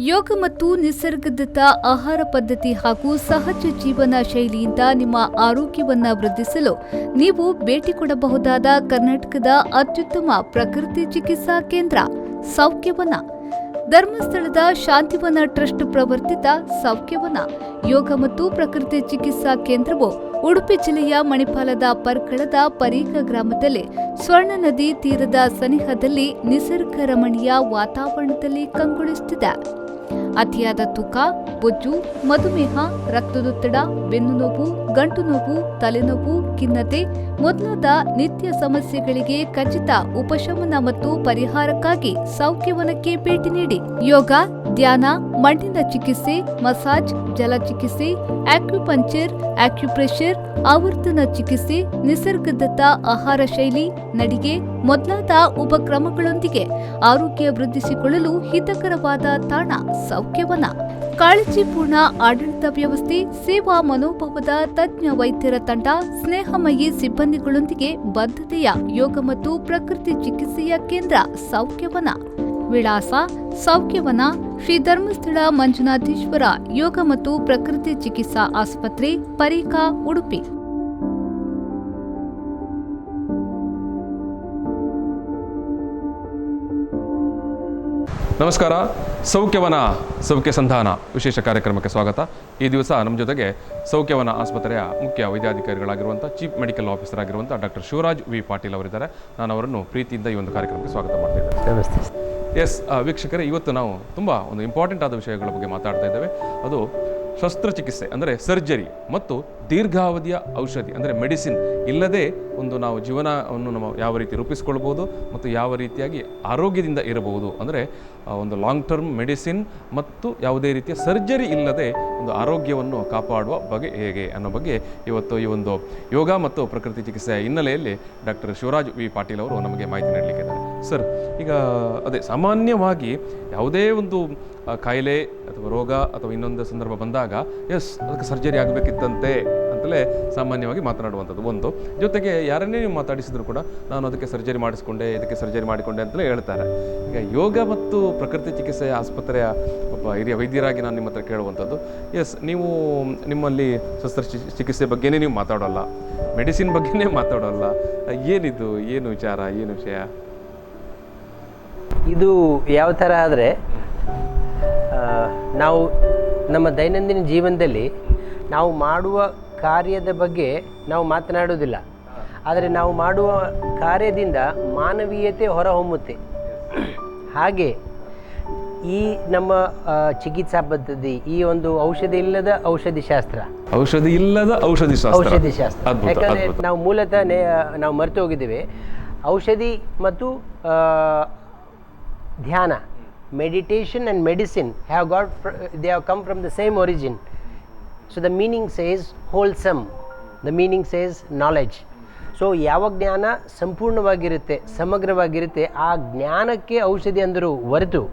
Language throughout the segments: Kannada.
ಯೋಗ ಮತ್ತು ನಿಸರ್ಗದತ್ತ ಆಹಾರ ಪದ್ಧತಿ ಹಾಗೂ ಸಹಜ ಜೀವನ ಶೈಲಿಯಿಂದ ನಿಮ್ಮ ಆರೋಗ್ಯವನ್ನು ವೃದ್ಧಿಸಲು ನೀವು ಭೇಟಿ ಕೊಡಬಹುದಾದ ಕರ್ನಾಟಕದ ಅತ್ಯುತ್ತಮ ಪ್ರಕೃತಿ ಚಿಕಿತ್ಸಾ ಕೇಂದ್ರ ಸೌಖ್ಯವನ. ಧರ್ಮಸ್ಥಳದ ಶಾಂತಿವನ ಟ್ರಸ್ಟ್ ಪ್ರವರ್ತಿತ ಸೌಖ್ಯವನ ಯೋಗ ಮತ್ತು ಪ್ರಕೃತಿ ಚಿಕಿತ್ಸಾ ಕೇಂದ್ರವು ಉಡುಪಿ ಜಿಲ್ಲೆಯ ಮಣಿಪಾಲದ ಪರ್ಕಳದ ಪರೀಕ ಗ್ರಾಮದಲ್ಲಿ ಸ್ವರ್ಣ ನದಿ ತೀರದ ಸನಿಹದಲ್ಲಿ ನಿಸರ್ಗ ರಮಣೀಯ ವಾತಾವರಣದಲ್ಲಿ ಕಂಗೊಳಿಸುತ್ತಿದೆ. ಅತಿಯಾದ ತೂಕ, ಬೊಜ್ಜು, ಮಧುಮೇಹ, ರಕ್ತದೊತ್ತಡ, ಬೆನ್ನು ನೋವು, ಗಂಟು ನೋವು, ತಲೆನೋವು, ಖಿನ್ನತೆ ಮೊದಲಾದ ನಿತ್ಯ ಸಮಸ್ಯೆಗಳಿಗೆ ಖಚಿತ ಉಪಶಮನ ಮತ್ತು ಪರಿಹಾರಕ್ಕಾಗಿ ಸೌಖ್ಯವನಕ್ಕೆ ಭೇಟಿ ನೀಡಿ. ಯೋಗ, ಧ್ಯಾನ, ಮಣ್ಣಿನ ಚಿಕಿತ್ಸೆ, ಮಸಾಜ್, ಜಲ ಚಿಕಿತ್ಸೆ, ಆಕ್ಯುಪಂಕ್ಚರ್, ಆಕ್ಯುಪ್ರೆಷರ್, ಆವರ್ತನ ಚಿಕಿತ್ಸೆ, ನಿಸರ್ಗದತ್ತ ಆಹಾರ ಶೈಲಿ, ನಡಿಗೆ ಮೊದಲಾದ ಉಪಕ್ರಮಗಳೊಂದಿಗೆ ಆರೋಗ್ಯ ವೃದ್ಧಿಸಿಕೊಳ್ಳಲು ಹಿತಕರವಾದ ತಾಣ ಸೌಖ್ಯವನ. ಕಾಳಜಿಪೂರ್ಣ ಆಡಳಿತ ವ್ಯವಸ್ಥೆ, ಸೇವಾ ಮನೋಭಾವದ ತಜ್ಞ ವೈದ್ಯರ ತಂಡ, ಸ್ನೇಹಮಯಿ ಸಿಬ್ಬಂದಿಗಳೊಂದಿಗೆ ಬದ್ಧತೆಯ ಯೋಗ ಮತ್ತು ಪ್ರಕೃತಿ ಚಿಕಿತ್ಸೆಯ ಕೇಂದ್ರ ಸೌಖ್ಯವನ. ವಿಳಾಸ: ಸೌಖ್ಯವನ, ಶ್ರೀ ಧರ್ಮಸ್ಥಳ ಮಂಜುನಾಥೇಶ್ವರ ಯೋಗ ಮತ್ತು ಪ್ರಕೃತಿ ಚಿಕಿತ್ಸಾ ಆಸ್ಪತ್ರೆ, ಪರೀಕ, ಉಡುಪಿ. ನಮಸ್ಕಾರ. ಸೌಖ್ಯವನ ಸೌಖ್ಯ ಸಂಧಾನ ವಿಶೇಷ ಕಾರ್ಯಕ್ರಮಕ್ಕೆ ಸ್ವಾಗತ. ಈ ದಿವಸ ನಮ್ಮ ಜೊತೆಗೆ ಸೌಖ್ಯವನ ಆಸ್ಪತ್ರೆಯ ಮುಖ್ಯ ವೈದ್ಯಾಧಿಕಾರಿಗಳಾಗಿರುವಂಥ ಚೀಫ್ ಮೆಡಿಕಲ್ ಆಫೀಸರ್ ಆಗಿರುವಂಥ ಡಾಕ್ಟರ್ ಶಿವರಾಜ್ ವಿ ಪಾಟೀಲ್ ಅವರಿದ್ದಾರೆ. ನಾನು ಅವರನ್ನು ಪ್ರೀತಿಯಿಂದ ಈ ಒಂದು ಕಾರ್ಯಕ್ರಮಕ್ಕೆ ಸ್ವಾಗತ ಮಾಡ್ತಿದ್ದೇನೆ. ನಮಸ್ತೆ. ವೀಕ್ಷಕರೇ, ಇವತ್ತು ನಾವು ತುಂಬ ಒಂದು ಇಂಪಾರ್ಟೆಂಟ್ ಆದ ವಿಷಯಗಳ ಬಗ್ಗೆ ಮಾತಾಡ್ತಾ ಇದ್ದೇವೆ. ಅದು ಶಸ್ತ್ರಚಿಕಿತ್ಸೆ ಅಂದರೆ ಸರ್ಜರಿ ಮತ್ತು ದೀರ್ಘಾವಧಿಯ ಔಷಧಿ ಅಂದರೆ ಮೆಡಿಸಿನ್ ಇಲ್ಲದೆ ಒಂದು ನಾವು ಜೀವನವನ್ನು ನಾವು ಯಾವ ರೀತಿ ರೂಪಿಸ್ಕೊಳ್ಬೋದು ಮತ್ತು ಯಾವ ರೀತಿಯಾಗಿ ಆರೋಗ್ಯದಿಂದ ಇರಬಹುದು, ಅಂದರೆ ಒಂದು ಲಾಂಗ್ ಟರ್ಮ್ ಮೆಡಿಸಿನ್ ಮತ್ತು ಯಾವುದೇ ರೀತಿಯ ಸರ್ಜರಿ ಇಲ್ಲದೆ ಒಂದು ಆರೋಗ್ಯವನ್ನು ಕಾಪಾಡುವ ಬಗೆ ಹೇಗೆ ಅನ್ನೋ ಬಗ್ಗೆ ಇವತ್ತು ಈ ಒಂದು ಯೋಗ ಮತ್ತು ಪ್ರಕೃತಿ ಚಿಕಿತ್ಸೆಯ ಹಿನ್ನೆಲೆಯಲ್ಲಿ ಡಾಕ್ಟರ್ ಶಿವರಾಜ್ ವಿ ಪಾಟೀಲ್ ಅವರು ನಮಗೆ ಮಾಹಿತಿ ನೀಡಲಿಕ್ಕಿದ್ದಾರೆ. ಸರ್, ಈಗ ಸಾಮಾನ್ಯವಾಗಿ ಯಾವುದೇ ಒಂದು ಕಾಯಿಲೆ ಅಥವಾ ರೋಗ ಅಥವಾ ಇನ್ನೊಂದು ಸಂದರ್ಭ ಬಂದಾಗ ಅದಕ್ಕೆ ಸರ್ಜರಿ ಆಗಬೇಕಿತ್ತಂತೆ ಅಂತಲೇ ಸಾಮಾನ್ಯವಾಗಿ ಮಾತನಾಡುವಂಥದ್ದು ಒಂದು. ಜೊತೆಗೆ ಯಾರನ್ನೇ ನೀವು ಮಾತಾಡಿಸಿದ್ರು ಕೂಡ ನಾನು ಅದಕ್ಕೆ ಸರ್ಜರಿ ಮಾಡಿಸ್ಕೊಂಡೆ, ಇದಕ್ಕೆ ಸರ್ಜರಿ ಮಾಡಿಕೊಂಡೆ ಅಂತಲೇ ಹೇಳ್ತಾರೆ. ಈಗ ಯೋಗ ಮತ್ತು ಪ್ರಕೃತಿ ಚಿಕಿತ್ಸೆಯ ಆಸ್ಪತ್ರೆಯ ಒಬ್ಬ ಹಿರಿಯ ವೈದ್ಯರಾಗಿ ನಾನು ನಿಮ್ಮ ಹತ್ರ ಕೇಳುವಂಥದ್ದು, ನೀವು ನಿಮ್ಮಲ್ಲಿ ಚಿಕಿತ್ಸೆ ಬಗ್ಗೆನೇ ನೀವು ಮಾತಾಡೋಲ್ಲ, ಮೆಡಿಸಿನ್ ಬಗ್ಗೆನೇ ಮಾತಾಡೋಲ್ಲ, ಏನಿದು, ಏನು ವಿಚಾರ, ಏನು ವಿಷಯ? ಇದು ಯಾವ ಥರ ಆದರೆ, ನಾವು ನಮ್ಮ ದೈನಂದಿನ ಜೀವನದಲ್ಲಿ ನಾವು ಮಾಡುವ ಕಾರ್ಯದ ಬಗ್ಗೆ ನಾವು ಮಾತನಾಡೋದಿಲ್ಲ, ಆದರೆ ನಾವು ಮಾಡುವ ಕಾರ್ಯದಿಂದ ಮಾನವೀಯತೆ ಹೊರಹೊಮ್ಮುತ್ತೆ. ಹಾಗೆ ಈ ನಮ್ಮ ಚಿಕಿತ್ಸಾ ಪದ್ಧತಿ, ಈ ಒಂದು ಔಷಧಿ ಇಲ್ಲದ ಔಷಧಿ ಶಾಸ್ತ್ರ, ಯಾಕಂದರೆ ನಾವು ಮೂಲತಃ ನಾವು ಮರೆತು ಹೋಗಿದ್ದೇವೆ. ಔಷಧಿ ಮತ್ತು ಧ್ಯಾನ, meditation and medicine they have come from the same origin. So the meaning says wholesome, the meaning says knowledge. So ಯಾವ ಜ್ಞಾನ ಸಂಪೂರ್ಣವಾಗಿರುತ್ತೆ, ಸಮಗ್ರವಾಗಿರುತ್ತೆ, ಆ ಜ್ಞಾನಕ್ಕೆ ಔಷಧಿ ಅಂದರು ಹೊರತು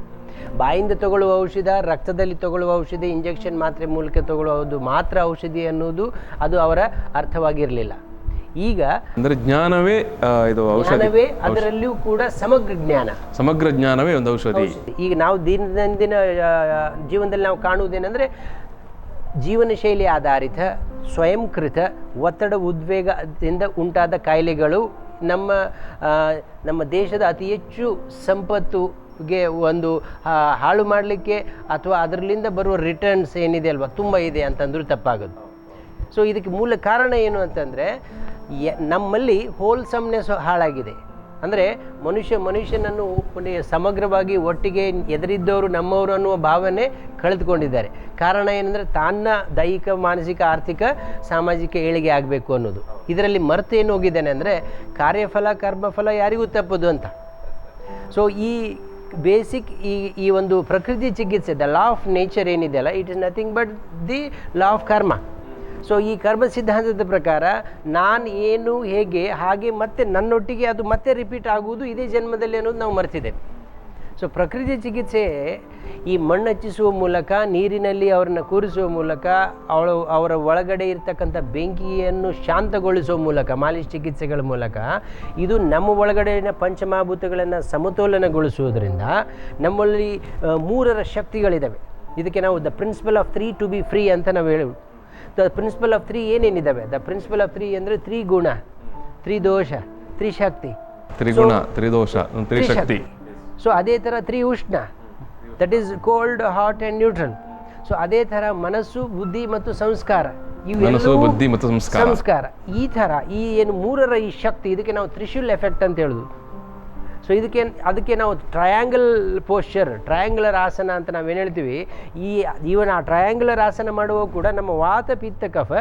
ಬಾಯಿಂದ ತಗೊಳ್ಳುವ ಔಷಧ, ರಕ್ತದಲ್ಲಿ ತಗೊಳ್ಳುವ ಔಷಧಿ, ಇಂಜೆಕ್ಷನ್ ಮಾತ್ರೆ ಮೂಲಕ ತಗೊಳ್ಳುವುದು ಮಾತ್ರ ಔಷಧಿ ಅನ್ನೋದು ಅದು ಅವರ ಅರ್ಥವಾಗಿರಲಿಲ್ಲ. ಈಗ ಅಂದರೆ ಜ್ಞಾನವೇ ಇದು ಔಷಧಿ, ಅದರಲ್ಲಿಯೂ ಕೂಡ ಸಮಗ್ರ ಜ್ಞಾನವೇ ಒಂದು ಔಷಧಿ. ಈಗ ನಾವು ದೈನಂದಿನ ಜೀವನದಲ್ಲಿ ನಾವು ಕಾಣುವುದೇನೆಂದರೆ, ಜೀವನ ಶೈಲಿ ಆಧಾರಿತ ಸ್ವಯಂಕೃತ ಒತ್ತಡ ಉದ್ವೇಗದಿಂದ ಉಂಟಾದ ಕಾಯಿಲೆಗಳು ನಮ್ಮ ದೇಶದ ಅತಿ ಹೆಚ್ಚು ಸಂಪತ್ತುಗೆ ಒಂದು ಹಾಳು ಮಾಡಲಿಕ್ಕೆ ಅಥವಾ ಅದರಲ್ಲಿಂದ ಬರುವ ರಿಟರ್ನ್ಸ್ ಏನಿದೆ ಅಲ್ವಾ, ತುಂಬ ಇದೆ ಅಂತಂದ್ರೂ ತಪ್ಪಾಗೋದು. ಸೊ ಇದಕ್ಕೆ ಮೂಲ ಕಾರಣ ಏನು ಅಂತಂದರೆ, ನಮ್ಮಲ್ಲಿ ಹೋಲ್ಸಮ್ನೆಸ್ ಹಾಳಾಗಿದೆ. ಅಂದರೆ ಮನುಷ್ಯನನ್ನು ಸಮಗ್ರವಾಗಿ ಒಟ್ಟಿಗೆ ಎದುರಿದ್ದವರು ನಮ್ಮವರು ಅನ್ನುವ ಭಾವನೆ ಕಳೆದುಕೊಂಡಿದ್ದಾರೆ. ಕಾರಣ ಏನಂದರೆ, ತನ್ನ ದೈಹಿಕ, ಮಾನಸಿಕ, ಆರ್ಥಿಕ, ಸಾಮಾಜಿಕ ಏಳಿಗೆ ಆಗಬೇಕು ಅನ್ನೋದು. ಇದರಲ್ಲಿ ಮರೆತು ಏನು ಹೋಗಿದ್ದಾನೆ ಅಂದರೆ, ಕಾರ್ಯಫಲ ಕರ್ಮಫಲ ಯಾರಿಗೂ ತಪ್ಪದು ಅಂತ. ಸೊ ಈ ಬೇಸಿಕ್ ಈ ಒಂದು ಪ್ರಕೃತಿ ಚಿಕಿತ್ಸೆ, ದ ಲಾ ಆಫ್ ನೇಚರ್ ಏನಿದೆ ಅಲ್ಲ, it is nothing but the law of ಕರ್ಮ. ಸೊ ಈ ಕರ್ಮ ಸಿದ್ಧಾಂತದ ಪ್ರಕಾರ ನಾನು ಏನು ಹೇಗೆ ಹಾಗೆ ಮತ್ತೆ ನನ್ನೊಟ್ಟಿಗೆ ಅದು ಮತ್ತೆ ರಿಪೀಟ್ ಆಗುವುದು ಇದೇ ಜನ್ಮದಲ್ಲಿ ಅನ್ನೋದು ನಾವು ಮರ್ತಿದ್ದೇವೆ. ಸೊ ಪ್ರಕೃತಿ ಚಿಕಿತ್ಸೆ ಈ ಮಣ್ಣು ಹಚ್ಚಿಸುವ ಮೂಲಕ, ನೀರಿನಲ್ಲಿ ಅವರನ್ನ ಕೂರಿಸುವ ಮೂಲಕ, ಅವರ ಒಳಗಡೆ ಇರ್ತಕ್ಕಂಥ ಬೆಂಕಿಯನ್ನು ಶಾಂತಗೊಳಿಸುವ ಮೂಲಕ, ಮಾಲಿಶ್ ಚಿಕಿತ್ಸೆಗಳ ಮೂಲಕ ಇದು ನಮ್ಮ ಒಳಗಡೆಯ ಪಂಚಮಹಾಭೂತಗಳನ್ನು ಸಮತೋಲನಗೊಳಿಸುವುದರಿಂದ ನಮ್ಮಲ್ಲಿ 3 ಶಕ್ತಿಗಳಿದ್ದಾವೆ. ಇದಕ್ಕೆ ನಾವು the principle of 3 to be free ಅಂತ ನಾವು ಹೇಳೋದು. ದ ಪ್ರಿನ್ಸಿಪಲ್ ಆಫ್ 3 ಏನೇನಿದ್ದಾವೆ? ದ ಪ್ರಿನ್ಸಿಪಲ್ ಆಫ್ 3 ಅಂದರೆ 3 ಗುಣ, 3 ದೋಷ, 3 ಶಕ್ತಿ. 3 ಗುಣ, 3 ದೋಷ, 3 ಶಕ್ತಿ. ಸೊ ಅದೇ ಥರ 3 ಉಷ್ಣ, that is cold, hot and neutral. So ಅದೇ ಥರ ಮನಸ್ಸು, ಬುದ್ಧಿ ಮತ್ತು ಸಂಸ್ಕಾರ, ಬುದ್ಧಿ ಮತ್ತು ಸಂಸ್ಕಾರ. ಈ ಥರ ಈ ಏನು 3ರ ಈ ಶಕ್ತಿ, ಇದಕ್ಕೆ ನಾವು ತ್ರಿಶೂಲ್ ಎಫೆಕ್ಟ್ ಅಂತ ಹೇಳೋದು. ಸೊ ಅದಕ್ಕೆ ನಾವು ಟ್ರಯಾಂಗಲ್ ಪೋಶ್ಚರ್, ಟ್ರಯಾಂಗುಲರ್ ಆಸನ ಅಂತ ನಾವೇನು ಹೇಳ್ತೀವಿ. ಈವನ್ ಆ ಟ್ರಯಾಂಗುಲರ್ ಆಸನ ಮಾಡುವಾಗ ಕೂಡ ನಮ್ಮ ವಾತ, ಪಿತ್ತ, ಕಫ,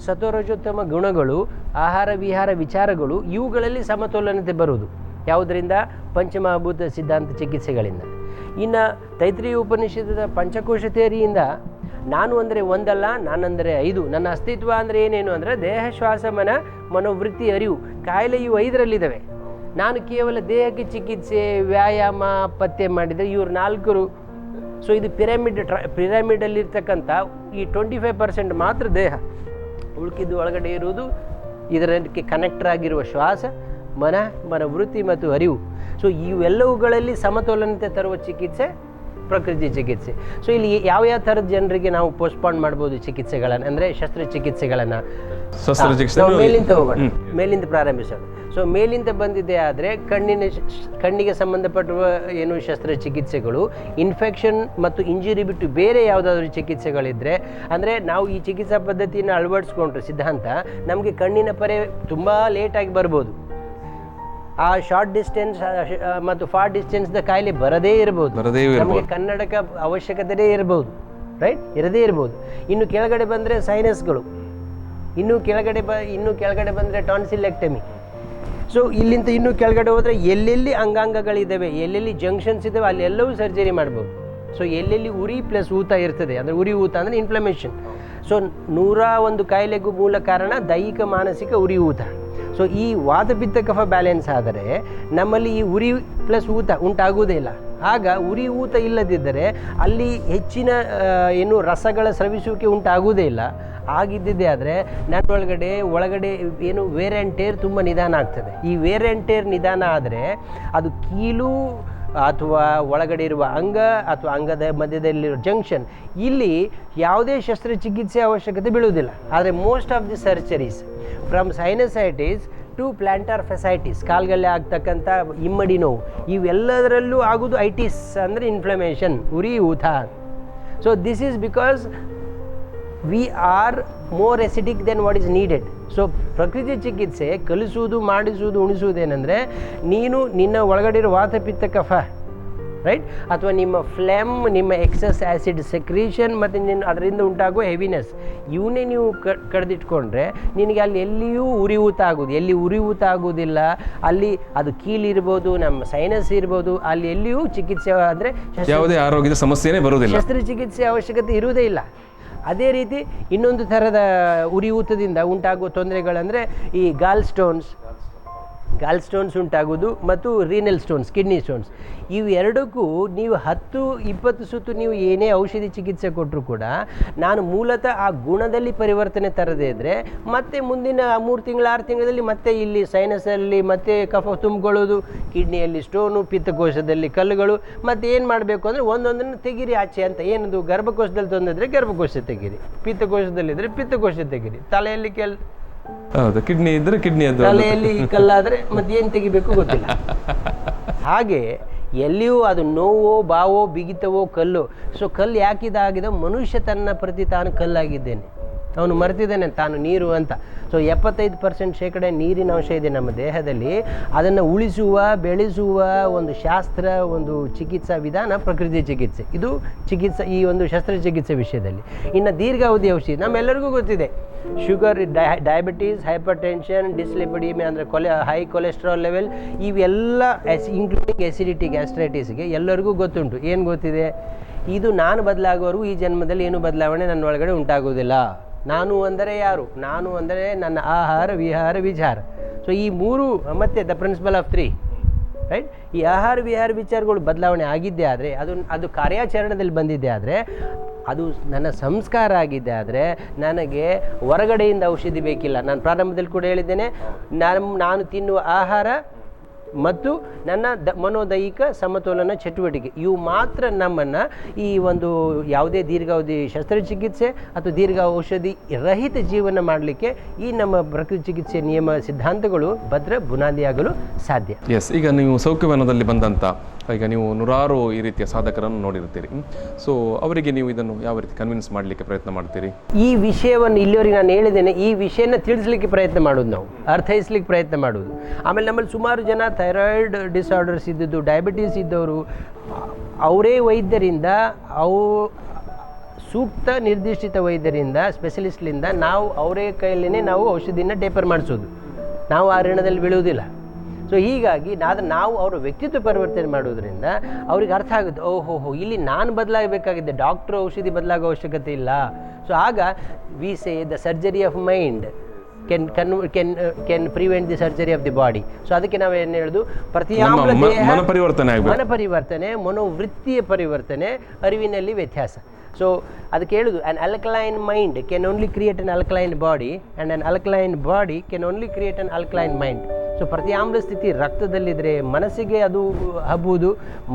ಸತ್ವರಜೋತ್ತಮ ಗುಣಗಳು, ಆಹಾರ ವಿಹಾರ ವಿಚಾರಗಳು ಇವುಗಳಲ್ಲಿ ಸಮತೋಲನತೆ ಬರುವುದು. ಯಾವುದರಿಂದ? ಪಂಚಮಹಾಭೂತ ಸಿದ್ಧಾಂತ ಚಿಕಿತ್ಸೆಗಳಿಂದ. ಇನ್ನು ತೈತ್ರಿಯ ಉಪನಿಷತ್ತದ ಪಂಚಕೋಶ ಥಿಯರಿಯಿಂದ ನಾನು ಅಂದರೆ ಒಂದಲ್ಲ, ನಾನಂದರೆ 5, ನನ್ನ ಅಸ್ತಿತ್ವ ಅಂದರೆ ಏನೇನು ಅಂದರೆ ದೇಹ, ಶ್ವಾಸ, ಮನೋವೃತ್ತಿ, ಅರಿವು. ಕಾಯಿಲೆ ಇವು 5ರಲ್ಲಿದ್ದಾವೆ. ನಾನು ಕೇವಲ ದೇಹಕ್ಕೆ ಚಿಕಿತ್ಸೆ, ವ್ಯಾಯಾಮ, ಪತ್ತೆ ಮಾಡಿದರೆ ಇವರು 4. ಸೊ ಇದು ಪಿರಮಿಡಲ್ಲಿರ್ತಕ್ಕಂಥ ಈ 25% ಮಾತ್ರ ದೇಹ, ಉಳ್ಕಿದ್ದು ಒಳಗಡೆ ಇರುವುದು ಇದಕ್ಕೆ ಕನೆಕ್ಟರ್ ಆಗಿರುವ ಶ್ವಾಸ, ಮನೋವೃತ್ತಿ ಮತ್ತು ಅರಿವು. ಸೊ ಇವೆಲ್ಲವುಗಳಲ್ಲಿ ಸಮತೋಲನತೆ ತರುವ ಚಿಕಿತ್ಸೆ ಪ್ರಕೃತಿ ಚಿಕಿತ್ಸೆ. ಸೊ ಇಲ್ಲಿ ಯಾವ ಥರದ ಜನರಿಗೆ ನಾವು ಪೋಸ್ಟ್ಪಾಂಡ್ ಮಾಡ್ಬೋದು ಚಿಕಿತ್ಸೆಗಳನ್ನು ಅಂದರೆ ಶಸ್ತ್ರಚಿಕಿತ್ಸೆಗಳನ್ನು? ಮೇಲಿಂದ ಹೋಗೋಣ, ಮೇಲಿಂದ ಪ್ರಾರಂಭಿಸೋಣ. ಸೊ ಮೇಲಿಂದ ಬಂದಿದೆ ಆದರೆ ಕಣ್ಣಿಗೆ ಸಂಬಂಧಪಟ್ಟವ ಏನು ಶಸ್ತ್ರಚಿಕಿತ್ಸೆಗಳು, ಇನ್ಫೆಕ್ಷನ್ ಮತ್ತು ಇಂಜುರಿ ಬಿಟ್ಟು ಬೇರೆ ಯಾವುದಾದ್ರೂ ಚಿಕಿತ್ಸೆಗಳಿದ್ದರೆ, ಅಂದರೆ ನಾವು ಈ ಚಿಕಿತ್ಸಾ ಪದ್ಧತಿಯನ್ನು ಅಳವಡಿಸ್ಕೊಂಡ್ರೆ ಸಿದ್ಧಾಂತ ನಮಗೆ ಕಣ್ಣಿನ ಪರೆ ತುಂಬ ಲೇಟಾಗಿ ಬರ್ಬೋದು. ಆ ಶಾರ್ಟ್ ಡಿಸ್ಟೆನ್ಸ್ ಮತ್ತು ಫಾರ್ ಡಿಸ್ಟೆನ್ಸ್ದ ಕಾಯಿಲೆ ಬರದೇ ಇರ್ಬೋದು, ನಮಗೆ ಕನ್ನಡಕ ಅವಶ್ಯಕತೆ ಇರ್ಬೋದು, ರೈಟ್, ಇರದೇ ಇರ್ಬೋದು. ಇನ್ನು ಕೆಳಗಡೆ ಬಂದರೆ ಸೈನಸ್ಗಳು, ಇನ್ನೂ ಕೆಳಗಡೆ ಬಂದರೆ ಟಾನ್ಸಿಲೆಕ್ಟಮಿ. ಸೊ ಇಲ್ಲಿಂದ ಇನ್ನೂ ಕೆಳಗಡೆ ಹೋದರೆ ಎಲ್ಲೆಲ್ಲಿ ಅಂಗಾಂಗಗಳಿದ್ದಾವೆ, ಎಲ್ಲೆಲ್ಲಿ ಜಂಕ್ಷನ್ಸ್ ಇದ್ದಾವೆ ಅಲ್ಲೆಲ್ಲವೂ ಸರ್ಜರಿ ಮಾಡ್ಬೋದು. ಸೊ ಎಲ್ಲೆಲ್ಲಿ ಉರಿ ಪ್ಲಸ್ ಊತ ಇರ್ತದೆ, ಅಂದರೆ ಉರಿ ಊತ ಅಂದರೆ ಇನ್ಫ್ಲಮೇಷನ್. ಸೊ 101 ಕಾಯಿಲೆಗೂ ಮೂಲ ಕಾರಣ ದೈಹಿಕ ಮಾನಸಿಕ ಉರಿ ಊತ. ಸೊ ಈ ವಾತ, ಪಿತ್ತ, ಕಫ ಬ್ಯಾಲೆನ್ಸ್ ಆದರೆ ನಮ್ಮಲ್ಲಿ ಈ ಉರಿ ಪ್ಲಸ್ ಊತ ಉಂಟಾಗುವುದೇ ಇಲ್ಲ. ಆಗ ಉರಿ ಊತ ಇಲ್ಲದಿದ್ದರೆ ಅಲ್ಲಿ ಹೆಚ್ಚಿನ ಏನು ರಸಗಳ ಸ್ರವಿಸುವಿಕೆ ಉಂಟಾಗುವುದೇ ಇಲ್ಲ. ಆಗಿದ್ದಿದ್ದೇ ಆದರೆ ಒಳಗಡೆ ಏನು ವೇರ್ ಆ್ಯಂಡ್ ಟೇರ್ ತುಂಬ ನಿಧಾನ ಆಗ್ತದೆ. ಈ ವೇರ್ ಆ್ಯಂಡ್ ಟೇರ್ ನಿಧಾನ ಆದರೆ ಅದು ಕೀಲು ಅಥವಾ ಒಳಗಡೆ ಇರುವ ಅಂಗ ಅಥವಾ ಅಂಗದ ಮಧ್ಯದಲ್ಲಿರುವ ಜಂಕ್ಷನ್, ಇಲ್ಲಿ ಯಾವುದೇ ಶಸ್ತ್ರಚಿಕಿತ್ಸೆ ಅವಶ್ಯಕತೆ ಬೀಳುವುದಿಲ್ಲ. ಆದರೆ most of the surgeries from sinusitis to plantar fasciitis, ಕಾಲ್ಗಲ್ಲೇ ಆಗ್ತಕ್ಕಂಥ ಇಮ್ಮಡಿ ನೋವು, ಇವೆಲ್ಲದರಲ್ಲೂ ಆಗೋದು ಐಟಿಸ್ ಅಂದರೆ ಇನ್ಫ್ಲಮೇಷನ್, ಉರಿ ಊತ. So this is because we are more acidic then what is needed. So ಪ್ರಕೃತಿ ಚಿಕಿತ್ಸೆ ಕಲಿಸುವುದು, ಮಾಡಿಸುವುದು, ಉಣಿಸುವುದೇನೆಂದರೆ ನೀನು ನಿನ್ನ ಒಳಗಡೆ ಇರೋ ವಾತ, ಪಿತ್ತ, ಕಫ, ರೈಟ್, ಅಥವಾ ನಿಮ್ಮ ಫ್ಲೆಮ್, ನಿಮ್ಮ ಎಕ್ಸಸ್ ಆ್ಯಸಿಡ್ ಸೆಕ್ರೀಷನ್ ಮತ್ತು ಅದರಿಂದ ಉಂಟಾಗುವ ಹೆವಿನೆಸ್, ಇವನ್ನೇ ನೀವು ಕಡ್ದಿಟ್ಕೊಂಡ್ರೆ ನಿನಗೆ ಅಲ್ಲಿ ಎಲ್ಲಿಯೂ ಉರಿಯೂತ ಆಗೋದು. ಎಲ್ಲಿ ಉರಿಯೂತ ಆಗೋದಿಲ್ಲ ಅಲ್ಲಿ ಅದು ಕೀಲಿರ್ಬೋದು, ನಮ್ಮ ಸೈನಸ್ ಇರ್ಬೋದು, ಅಲ್ಲಿ ಎಲ್ಲಿಯೂ ಚಿಕಿತ್ಸೆ ಅಂದರೆ ಯಾವುದೇ ಆರೋಗ್ಯದ ಸಮಸ್ಯೆನೇ ಬರೋದಿಲ್ಲ, ಶಸ್ತ್ರಚಿಕಿತ್ಸೆ ಅವಶ್ಯಕತೆ ಇರುವುದೇ ಇಲ್ಲ. ಅದೇ ರೀತಿ ಇನ್ನೊಂದು ಥರದ ಉರಿಯೂತದಿಂದ ಉಂಟಾಗುವ ತೊಂದರೆಗಳಂದರೆ ಈ ಗಾಲ್ ಸ್ಟೋನ್ಸ್ ಉಂಟಾಗೋದು ಮತ್ತು ರೀನಲ್ ಸ್ಟೋನ್ಸ್, ಕಿಡ್ನಿ ಸ್ಟೋನ್ಸ್. ಇವೆರಡಕ್ಕೂ ನೀವು 10-20 ಸುತ್ತು ನೀವು ಏನೇ ಔಷಧಿ ಚಿಕಿತ್ಸೆ ಕೊಟ್ಟರು ಕೂಡ ನಾನು ಮೂಲತಃ ಆ ಗುಣದಲ್ಲಿ ಪರಿವರ್ತನೆ ತರದೇ ಇದ್ದರೆ ಮತ್ತೆ ಮುಂದಿನ 3 ತಿಂಗಳು 6 ತಿಂಗಳಲ್ಲಿ ಮತ್ತೆ ಇಲ್ಲಿ ಸೈನಸಲ್ಲಿ ಮತ್ತೆ ಕಫ ತುಂಬಿಕೊಳ್ಳೋದು, ಕಿಡ್ನಿಯಲ್ಲಿ ಸ್ಟೋನು, ಪಿತ್ತಕೋಶದಲ್ಲಿ ಕಲ್ಲುಗಳು. ಮತ್ತು ಏನು ಮಾಡಬೇಕು ಅಂದರೆ ಒಂದೊಂದನ್ನು ತೆಗೀರಿ ಆಚೆ ಅಂತ. ಏನದು, ಗರ್ಭಕೋಶದಲ್ಲಿ ತೊಂದರೆ ಗರ್ಭಕೋಶ ತೆಗೀರಿ, ಪಿತ್ತಕೋಶದಲ್ಲಿದ್ದರೆ ಪಿತ್ತಕೋಶ ತೆಗೀರಿ, ತಲೆಯಲ್ಲಿ ಹೌದು, ಕಿಡ್ನಿ ಇದ್ದರೆ ಕಿಡ್ನಿ, ತಲೆಯಲ್ಲಿ ಕಲ್ಲಾದರೆ ಮತ್ತೆ ಏನು ತೆಗಿಬೇಕು ಗೊತ್ತಿಲ್ಲ. ಹಾಗೆ ಎಲ್ಲಿಯೂ ಅದು ನೋವೋ, ಬಾವೋ, ಬಿಗಿತವೋ, ಕಲ್ಲು. ಸೊ ಕಲ್ಲು ಯಾಕಿದಾಗಿದೆ? ಮನುಷ್ಯ ತನ್ನ ಪ್ರತಿ ತಾನು ಕಲ್ಲಾಗಿದ್ದೇನೆ, ಅವನು ಮರೆತಿದ್ದಾನೆ ತಾನು ನೀರು ಅಂತ. ಸೊ 75% ನೀರಿನ ಅಂಶ ಇದೆ ನಮ್ಮ ದೇಹದಲ್ಲಿ. ಅದನ್ನು ಉಳಿಸುವ, ಬೆಳೆಸುವ ಒಂದು ಶಾಸ್ತ್ರ, ಒಂದು ಚಿಕಿತ್ಸಾ ವಿಧಾನ ಪ್ರಕೃತಿ ಚಿಕಿತ್ಸೆ. ಇದು ಚಿಕಿತ್ಸೆ, ಈ ಒಂದು ಶಸ್ತ್ರಚಿಕಿತ್ಸೆ ವಿಷಯದಲ್ಲಿ. ಇನ್ನು ದೀರ್ಘಾವಧಿ ಔಷಧಿ ನಮ್ಮೆಲ್ಲರಿಗೂ ಗೊತ್ತಿದೆ. ಶುಗರ್, ಡಯಾಬಿಟೀಸ್, ಹೈಪರ್ ಟೆನ್ಷನ್, ಡಿಸ್ಲಿಪಿಡಿಮಿ ಅಂದರೆ ಹೈ ಕೊಲೆಸ್ಟ್ರಾಲ್ ಲೆವೆಲ್, ಇವೆಲ್ಲ ಇನ್ಕ್ಲೂಡಿಂಗ್ ಎಸಿಡಿಟಿ, ಗ್ಯಾಸ್ಟ್ರೈಟಿಸ್ಗೆ ಎಲ್ಲರಿಗೂ ಗೊತ್ತುಂಟು. ಏನು ಗೊತ್ತಿದೆ? ಇದು ನಾನು ಬದಲಾಗೋರು ಈ ಜನ್ಮದಲ್ಲಿ ಏನು ಬದಲಾವಣೆ ನನ್ನ ಒಳಗಡೆ ಉಂಟಾಗುವುದಿಲ್ಲ. ನಾನು ಅಂದರೆ ಯಾರು? ನಾನು ಅಂದರೆ ನನ್ನ ಆಹಾರ, ವಿಹಾರ, ವಿಚಾರ. ಸೊ ಈ 3 ಮತ್ತೆ ದ ಪ್ರಿನ್ಸಿಪಲ್ ಆಫ್ 3 ರೈಟ್. ಈ ಆಹಾರ ವಿಹಾರ ವಿಚಾರಗಳು ಬದಲಾವಣೆ ಆಗಿದ್ದೇ ಆದರೆ ಅದು ಕಾರ್ಯಾಚರಣೆಯಲ್ಲಿ ಬಂದಿದ್ದೆ ಆದರೆ, ಅದು ನನ್ನ ಸಂಸ್ಕಾರ ಆಗಿದ್ದೆ ಆದರೆ ನನಗೆ ಹೊರಗಡೆಯಿಂದ ಔಷಧಿ ಬೇಕಿಲ್ಲ. ನಾನು ಪ್ರಾರಂಭದಲ್ಲಿ ಕೂಡ ಹೇಳಿದ್ದೇನೆ, ನಾನು ತಿನ್ನುವ ಆಹಾರ ಮತ್ತು ನನ್ನ ಮನೋದೈಹಿಕ ಸಮತೋಲನ ಚಟುವಟಿಕೆ ಇವು ಮಾತ್ರ ನಮ್ಮನ್ನು ಈ ಒಂದು ಯಾವುದೇ ದೀರ್ಘಾವಧಿ ಶಸ್ತ್ರಚಿಕಿತ್ಸೆ ಅಥವಾ ದೀರ್ಘ ಔಷಧಿ ರಹಿತ ಜೀವನ ಮಾಡಲಿಕ್ಕೆ ಈ ನಮ್ಮ ಪ್ರಕೃತಿ ಚಿಕಿತ್ಸೆ ನಿಯಮ ಸಿದ್ಧಾಂತಗಳು ಭದ್ರ ಬುನಾದಿಯಾಗಲು ಸಾಧ್ಯ. ಎಸ್, ಈಗ ನೀವು ಸೌಖ್ಯವನದಲ್ಲಿ ಬಂದಂಥ ಈಗ ನೀವು ನೂರಾರು ಈ ರೀತಿಯ ಸಾಧಕರನ್ನು ನೋಡಿರ್ತೀರಿ. ಸೊ ಅವರಿಗೆ ನೀವು ಇದನ್ನು ಯಾವ ರೀತಿ ಕನ್ವಿನ್ಸ್ ಮಾಡಲಿಕ್ಕೆ ಪ್ರಯತ್ನ ಮಾಡ್ತೀರಿ? ಈ ವಿಷಯವನ್ನು ಇಲ್ಲಿವರೆಗೆ ನಾನು ಹೇಳಿದ್ದೇನೆ, ಈ ವಿಷಯನ ತಿಳಿಸ್ಲಿಕ್ಕೆ ಪ್ರಯತ್ನ ಮಾಡೋದು, ನಾವು ಅರ್ಥೈಸ್ಲಿಕ್ಕೆ ಪ್ರಯತ್ನ ಮಾಡೋದು. ಆಮೇಲೆ ನಮ್ಮಲ್ಲಿ ಸುಮಾರು ಜನ ಥೈರಾಯ್ಡ್ ಡಿಸಾರ್ಡರ್ಸ್ ಇದ್ದದ್ದು, ಡಯಾಬಿಟೀಸ್ ಇದ್ದವರು, ಅವರೇ ವೈದ್ಯರಿಂದ ಸೂಕ್ತ ನಿರ್ದಿಷ್ಟಿತ ವೈದ್ಯರಿಂದ ಸ್ಪೆಷಲಿಸ್ಟ್ಲಿಂದ ನಾವು ಅವರೇ ಕೈಯಲ್ಲೇ ನಾವು ಔಷಧಿನ ಟೇಪರ್ ಮಾಡಿಸೋದು. ನಾವು ಆ ಋಣದಲ್ಲಿ ಬೀಳುವುದಿಲ್ಲ. ಸೊ ಹೀಗಾಗಿ ನಾವು ಅವರ ವ್ಯಕ್ತಿತ್ವ ಪರಿವರ್ತನೆ ಮಾಡೋದ್ರಿಂದ ಅವ್ರಿಗೆ ಅರ್ಥ ಆಗುತ್ತೆ, ಓಹೋ ಇಲ್ಲಿ ನಾನು ಬದಲಾಗಬೇಕಾಗಿದೆ, ಡಾಕ್ಟ್ರು ಔಷಧಿ ಬದಲಾಗೋ ಅವಶ್ಯಕತೆ ಇಲ್ಲ. ಸೊ ಆಗ we say the surgery of mind can prevent the surgery of the body. So ಅದಕ್ಕೆ ನಾವು ಏನು ಹೇಳೋದು, ಪ್ರತಿಯಾಮ್ಲ ಮನಪರಿವರ್ತನೆ, ಮನೋವೃತ್ತಿಯ ಪರಿವರ್ತನೆ, ಅರಿವಿನಲ್ಲಿ ವ್ಯತ್ಯಾಸ. ಸೊ ಅದಕ್ಕೆ ಹೇಳೋದು, an alkaline mind can only create an alkaline body and an alkaline body can only create an alkaline mind. So ಪ್ರತಿಯಾಮ್ಲ ಸ್ಥಿತಿ ರಕ್ತದಲ್ಲಿದ್ದರೆ ಮನಸ್ಸಿಗೆ ಅದು ಹಬ್ಬುವುದು,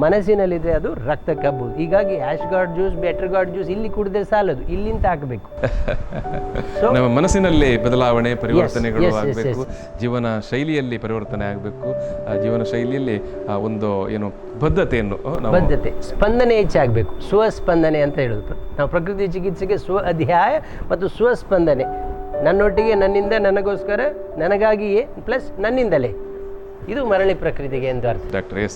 ಮನಸ್ಸಿನಲ್ಲಿದ್ದರೆ ಅದು ರಕ್ತಕ್ಕೆ ಹಬ್ಬುವುದು. ಹೀಗಾಗಿ ash gourd juice, bitter gourd juice ಇಲ್ಲಿ ಕುಡಿದ್ರೆ ಸಾಲದು, ಇಲ್ಲಿಂದ ಹಾಕಬೇಕು. ನಮ್ಮ ಮನಸ್ಸಿನಲ್ಲಿ ಬದಲಾವಣೆ ಪರಿವರ್ತನೆಗಳು ಆಗಬೇಕು, ಜೀವನ ಶೈಲಿಯಲ್ಲಿ ಪರಿವರ್ತನೆ ಆಗಬೇಕು, ಜೀವನ ಶೈಲಿಯಲ್ಲಿ ಒಂದು ಏನು ಬದ್ಧತೆ ಸ್ಪಂದನೆ ಹೆಚ್ಚಾಗಬೇಕು. ಸ್ವಸ್ಪಂದನೆ ಅಂತ ಹೇಳೋದು ನಾವು ಪ್ರಕೃತಿ ಚಿಕಿತ್ಸೆಗೆ. ಸ್ವ ಅಧ್ಯಾಯ ಮತ್ತು ಸ್ವಸ್ಪಂದನೆ, ನನ್ನೊಟ್ಟಿಗೆ, ನನ್ನಿಂದ, ನನಗೋಸ್ಕರ, ನನಗಾಗಿಯೇ ಪ್ಲಸ್ ನನ್ನಿಂದಲೇ, ಇದು ಮರಳಿ ಪ್ರಕೃತಿಗೆ ಎಂದು ಅರ್ಥ. ಡಾಕ್ಟರ್ ಎಸ್,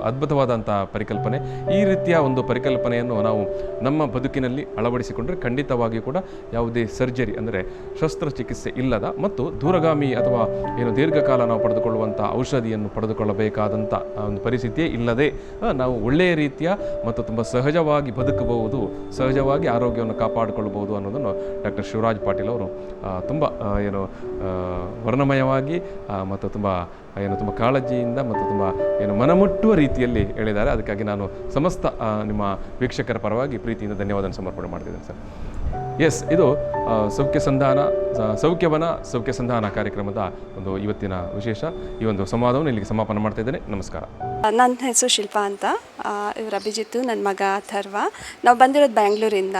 ಅದ್ಭುತವಾದಂಥ ಪರಿಕಲ್ಪನೆ. ಈ ರೀತಿಯ ಒಂದು ಪರಿಕಲ್ಪನೆಯನ್ನು ನಾವು ನಮ್ಮ ಬದುಕಿನಲ್ಲಿ ಅಳವಡಿಸಿಕೊಂಡ್ರೆ ಖಂಡಿತವಾಗಿಯೂ ಕೂಡ ಯಾವುದೇ ಸರ್ಜರಿ ಅಂದರೆ ಶಸ್ತ್ರಚಿಕಿತ್ಸೆ ಇಲ್ಲದ ಮತ್ತು ದೂರಗಾಮಿ ಅಥವಾ ಏನು ದೀರ್ಘಕಾಲ ನಾವು ಪಡೆದುಕೊಳ್ಳುವಂಥ ಔಷಧಿಯನ್ನು ಪಡೆದುಕೊಳ್ಳಬೇಕಾದಂಥ ಒಂದು ಪರಿಸ್ಥಿತಿಯೇ ಇಲ್ಲದೆ ನಾವು ಒಳ್ಳೆಯ ರೀತಿಯ ಮತ್ತು ತುಂಬ ಸಹಜವಾಗಿ ಬದುಕಬಹುದು, ಸಹಜವಾಗಿ ಆರೋಗ್ಯವನ್ನು ಕಾಪಾಡಿಕೊಳ್ಳಬಹುದು ಅನ್ನೋದನ್ನು ಡಾಕ್ಟರ್ ಶಿವರಾಜ್ ಪಾಟೀಲ್ ಅವರು ತುಂಬ ವರ್ಣಮಯವಾಗಿ ಮತ್ತು ತುಂಬ ಕಾಳಜಿಯಿಂದ ಮತ್ತು ತುಂಬ ಮನಮುಟ್ಟುವ ರೀತಿಯಲ್ಲಿ ಹೇಳಿದ್ದಾರೆ. ಅದಕ್ಕಾಗಿ ನಾನು ಸಮಸ್ತ ನಿಮ್ಮ ವೀಕ್ಷಕರ ಪರವಾಗಿ ಪ್ರೀತಿಯಿಂದ ಧನ್ಯವಾದ ಸಮರ್ಪಣೆ ಮಾಡ್ತಿದ್ದೇನೆ ಸರ್. ಎಸ್, ಇದು ಸೌಖ್ಯ ಸಂಧಾನ ಕಾರ್ಯಕ್ರಮದ ಒಂದು ಇವತ್ತಿನ ವಿಶೇಷ. ಈ ಒಂದು ಸಂವಾದವನ್ನು ಇಲ್ಲಿಗೆ ಸಮಾಪನ ಮಾಡ್ತಾ ಇದ್ದೇನೆ. ನಮಸ್ಕಾರ. ನನ್ನ ಹೆಸರು ಶಿಲ್ಪಾ ಅಂತ, ಇವರು ಅಭಿಜಿತ್ತು, ನನ್ನ ಮಗ ಅಥರ್ವ. ನಾವು ಬಂದಿರೋದು ಬ್ಯಾಂಗ್ಳೂರಿಂದ.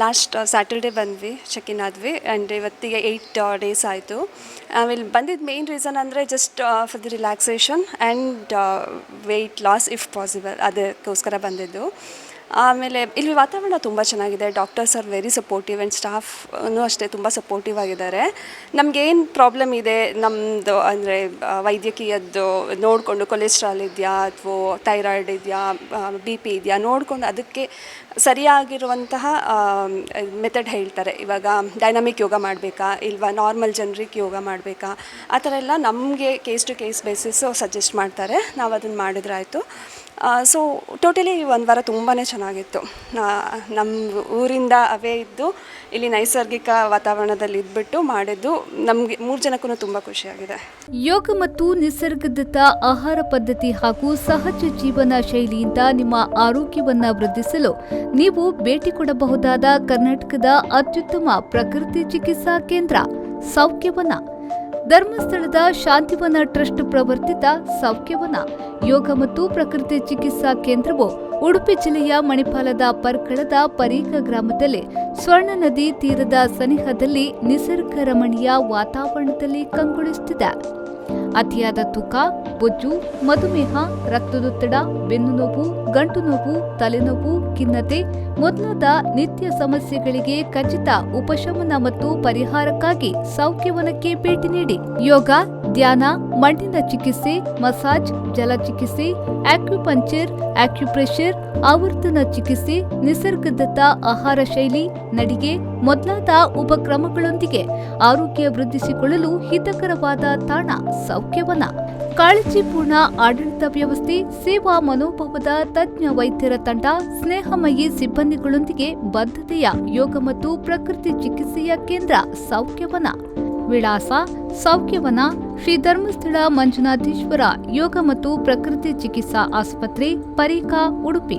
ಲಾಸ್ಟ್ ಸ್ಯಾಟರ್ಡೇ ಬಂದ್ವಿ, ಚೆಕ್ ಇನ್ ಆದ್ವಿ, ಆ್ಯಂಡ್ ಇವತ್ತಿಗೆ 8 days ಆಯಿತು. ಆಮೇಲೆ ಬಂದಿದ್ದು ಮೇನ್ ರೀಸನ್ ಅಂದರೆ just for the relaxation and weight loss if possible, ಅದಕ್ಕೋಸ್ಕರ ಬಂದಿದ್ದು. ಆಮೇಲೆ ಇಲ್ಲಿ ವಾತಾವರಣ ತುಂಬ ಚೆನ್ನಾಗಿದೆ. Doctors are very supportive and ಸ್ಟಾಫ್ನೂ ಅಷ್ಟೇ ತುಂಬ ಸಪೋರ್ಟಿವ್ ಆಗಿದ್ದಾರೆ. ನಮಗೇನು ಪ್ರಾಬ್ಲಮ್ ಇದೆ ನಮ್ಮದು ಅಂದರೆ ವೈದ್ಯಕೀಯದ್ದು ನೋಡಿಕೊಂಡು, ಕೊಲೆಸ್ಟ್ರಾಲ್ ಇದೆಯಾ ಅಥವಾ ಥೈರಾಯ್ಡ್ ಇದೆಯಾ, BP ಇದೆಯಾ ನೋಡಿಕೊಂಡು ಅದಕ್ಕೆ ಸರಿಯಾಗಿರುವಂತಹ ಮೆಥಡ್ ಹೇಳ್ತಾರೆ. ಇವಾಗ ಡೈನಾಮಿಕ್ ಯೋಗ ಮಾಡಬೇಕಾ ಇಲ್ವಾ ನಾರ್ಮಲ್ ಜನರಿಗೆ ಯೋಗ ಮಾಡಬೇಕಾ, ಆ ಥರ ಎಲ್ಲ ನಮಗೆ case to case basis suggest ಮಾಡ್ತಾರೆ. ನಾವು ಅದನ್ನು ಮಾಡಿದ್ರಾಯಿತು. ಸೊ ಟೋಟಲಿ 1 ವಾರ ತುಂಬಾ ಚೆನ್ನಾಗಿತ್ತು. ನಮ್ಮ ಊರಿಂದ ಅವೇ ಇದ್ದು ಇಲ್ಲಿ ನೈಸರ್ಗಿಕ ವಾತಾವರಣದಲ್ಲಿ ಇದ್ಬಿಟ್ಟು ಮಾಡಿದ್ದು ನಮಗೆ 3 ಜನಕ್ಕೂ ತುಂಬ ಖುಷಿಯಾಗಿದೆ. ಯೋಗ ಮತ್ತು ನಿಸರ್ಗದತ್ತ ಆಹಾರ ಪದ್ಧತಿ ಹಾಗೂ ಸಹಜ ಜೀವನ ಶೈಲಿಯಿಂದ ನಿಮ್ಮ ಆರೋಗ್ಯವನ್ನ ವೃದ್ಧಿಸಲು ನೀವು ಭೇಟಿ ಕೊಡಬಹುದಾದ ಕರ್ನಾಟಕದ ಅತ್ಯುತ್ತಮ ಪ್ರಕೃತಿ ಚಿಕಿತ್ಸಾ ಕೇಂದ್ರ ಸೌಖ್ಯವನ. ಧರ್ಮಸ್ಥಳದ ಶಾಂತಿವನ ಟ್ರಸ್ಟ್ ಪ್ರವರ್ತಿತ ಸೌಖ್ಯವನ ಯೋಗ ಮತ್ತು ಪ್ರಕೃತಿ ಚಿಕಿತ್ಸಾ ಕೇಂದ್ರವು ಉಡುಪಿ ಜಿಲ್ಲೆಯ ಮಣಿಪಾಲದ ಪರ್ಕಳದ ಪರೀಕ ಗ್ರಾಮದಲ್ಲಿ ಸ್ವರ್ಣ ನದಿ ತೀರದ ಸನಿಹದಲ್ಲಿ ನಿಸರ್ಗ ರಮಣೀಯ ವಾತಾವರಣದಲ್ಲಿ ಕಂಗೊಳಿಸುತ್ತಿದೆ. ಅತಿಯಾದ ತೂಕ, ಬೊಜ್ಜು, ಮಧುಮೇಹ, ರಕ್ತದೊತ್ತಡ, ಬೆನ್ನು ನೋವು, ಗಂಟು ನೋವು, ತಲೆನೋವು, ಖಿನ್ನತೆ ಮೊದಲಾದ ನಿತ್ಯ ಸಮಸ್ಯೆಗಳಿಗೆ ಖಚಿತ ಉಪಶಮನ ಮತ್ತು ಪರಿಹಾರಕ್ಕಾಗಿ ಸೌಖ್ಯವನಕ್ಕೆ ಭೇಟಿ ನೀಡಿ. ಯೋಗ, ಧ್ಯಾನ, ಮಣ್ಣಿನ ಚಿಕಿತ್ಸೆ, ಮಸಾಜ್, ಜಲ ಚಿಕಿತ್ಸೆ, ಆಕ್ಯುಪಂಕ್ಚರ್, ಆಕ್ಯುಪ್ರೆಷರ್, ಆವರ್ತನ ಚಿಕಿತ್ಸೆ, ನಿಸರ್ಗದತ್ತ ಆಹಾರ ಶೈಲಿ, ನಡಿಗೆ ಮೊದಲಾದ ಉಪಕ್ರಮಗಳೊಂದಿಗೆ ಆರೋಗ್ಯ ವೃದ್ಧಿಸಿಕೊಳ್ಳಲು ಹಿತಕರವಾದ ತಾಣ ಸೌಖ್ಯವನ. ಕಾಳಜಿಪೂರ್ಣ ಆಡಳಿತ ವ್ಯವಸ್ಥೆ, ಸೇವಾ ಮನೋಭಾವದ ತಜ್ಞ ವೈದ್ಯರ ತಂಡ, ಸ್ನೇಹಮಯಿ ಸಿಬ್ಬಂದಿಗಳೊಂದಿಗೆ ಬದ್ಧತೆಯ ಯೋಗ ಮತ್ತು ಪ್ರಕೃತಿ ಚಿಕಿತ್ಸೆಯ ಕೇಂದ್ರ ಸೌಖ್ಯವನ. ವಿಳಾಸ: ಸೌಖ್ಯವನ, ಶ್ರೀ ಧರ್ಮಸ್ಥಳ ಮಂಜುನಾಥೇಶ್ವರ ಯೋಗ ಮತ್ತು ಪ್ರಕೃತಿ ಚಿಕಿತ್ಸಾ ಆಸ್ಪತ್ರೆ, ಪರಿಕಾ, ಉಡುಪಿ.